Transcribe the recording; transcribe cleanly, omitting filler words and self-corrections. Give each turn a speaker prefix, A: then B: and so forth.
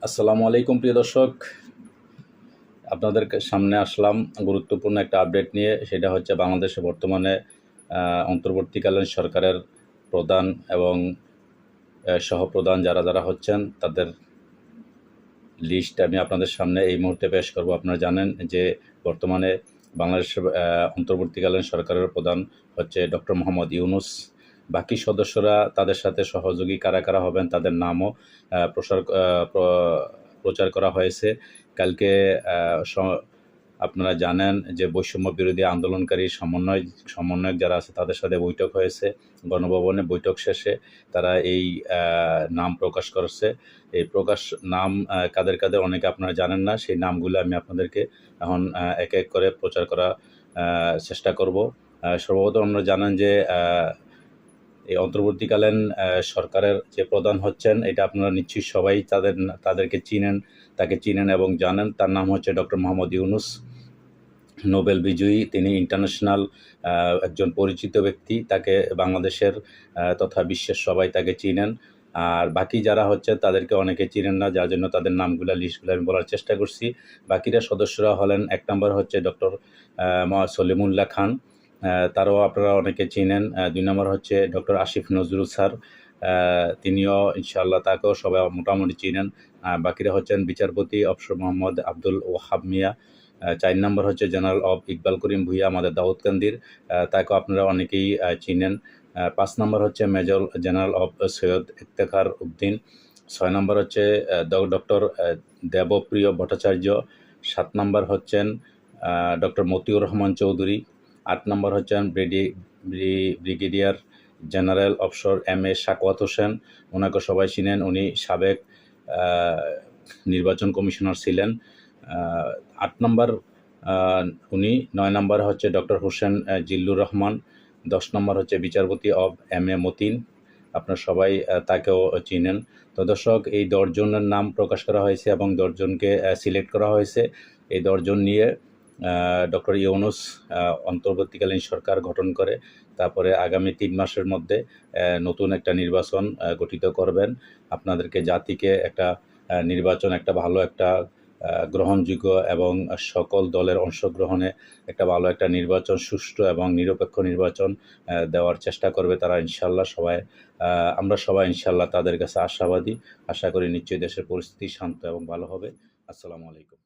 A: আসসালামু আলাইকুম প্রিয় দর্শক, আপনাদের সামনে আসলাম গুরুত্বপূর্ণ একটা আপডেট নিয়ে। সেটা হচ্ছে বাংলাদেশে বর্তমানে অন্তর্বর্তীকালীন সরকারের প্রধান এবং সহপ্রধান যারা যারা হচ্ছেন তাদের লিস্ট আমি আপনাদের সামনে এই মুহূর্তে পেশ করব। আপনারা জানেন যে বর্তমানে বাংলাদেশের অন্তর্বর্তীকালীন সরকারের প্রধান হচ্ছে ডক্টর মোহাম্মদ ইউনূস। বাকি সদস্যরা তাদের সাথে সহযোগী কারা কারা হবেন তাদের নামও প্রচার করা হয়েছে। কালকে আপনারা জানেন যে বৈষম্য বিরোধী আন্দোলনকারী সমন্বয়ক যারা আছে তাদের সাথে বৈঠক হয়েছে। গণভবনে বৈঠক শেষে তারা এই নাম প্রকাশ করছে। এই নাম কাদের কাদের অনেকে আপনারা জানেন না, সেই নামগুলো আমি আপনাদেরকে এখন এক এক করে প্রচার করার চেষ্টা করব। সর্বপ্রথম আমরা জানেন যে এই অন্তর্বর্তীকালীন সরকারের যে প্রধান হচ্ছেন, এটা আপনারা নিশ্চয়ই সবাই তাদেরকে তাকে চিনেন এবং জানেন। তার নাম হচ্ছে ডক্টর মোহাম্মদ ইউনূস, নোবেল বিজয়ী। তিনি ইন্টারন্যাশনাল একজন পরিচিত ব্যক্তি। তাকে বাংলাদেশের তথা বিশ্বের সবাই তাকে চিনেন। আর বাকি যারা হচ্ছে তাদেরকে অনেকে চিনেন না, যার জন্য তাদের লিস্টগুলো আমি বলার চেষ্টা করছি। বাকিরা সদস্যরা হলেন, 1 নম্বর হচ্ছে ডক্টর সলিমুল্লাহ খান, তারও আপনারা অনেকে চিনেন। 2 নম্বর হচ্ছে ডক্টর আসিফ নজরুল স্যার, তিনিও ইনশাআল্লাহ তাকেও সবাই মোটামুটি চিনেন। বাকিরা হচ্ছেন বিচারপতি অফসর মোহাম্মদ আব্দুল ওয়াহাব মিয়া। 4 নম্বর হচ্ছে জেনারেল অব ইকবাল করিম ভূঁইয়া, আমাদের দাউদকান্দির, তাকেও আপনারা অনেকেই চিনেন। 5 নম্বর হচ্ছে মেজর জেনারেল অব সৈয়দ ইফতেখার উদ্দিন। 6 নম্বর হচ্ছে ডক্টর দেবপ্রিয় ভট্টাচার্য। 7 নম্বর হচ্ছেন ডক্টর মতিউর রহমান চৌধুরী। 8 নম্বর হচ্ছেন ব্রিগেডিয়ার জেনারেল অফসর এম.এ. সাকওয়াত হোসেন, ওনাকে সবাই চিনেন, উনি সাবেক নির্বাচন কমিশনার ছিলেন। 8 নম্বর উনি। 9 নম্বর হচ্ছে ডক্টর হোসেন জিল্লুর রহমান। 10 নম্বর হচ্ছে বিচারপতি অব এম.এ. মতিন, আপনারা সবাই তাকেও চিনেন। তো দর্শক, এই 10 জনের নাম প্রকাশ করা হয়েছে এবং 10 জনকে সিলেক্ট করা হয়েছে। এই 10 জন নিয়ে ডক্টর ইউনূস অন্তর্বর্তীকালীন সরকার গঠন করে তারপরে আগামী 3 মাসের মধ্যে নতুন একটা নির্বাচন গঠিত করবেন। আপনাদেরকে জাতিকে একটা নির্বাচন, একটা ভালো একটা গ্রহণযোগ্য এবং সকল দলের অংশগ্রহণে একটা ভালো একটা নির্বাচন, সুষ্ঠু এবং নিরপেক্ষ নির্বাচন দেওয়ার চেষ্টা করবে তারা ইনশাআল্লাহ। আমরা সবাই ইনশাআল্লাহ তাদের কাছে আশাবাদী। আশা করি নিশ্চয়ই দেশের পরিস্থিতি শান্ত এবং ভালো হবে। আসসালামু আলাইকুম।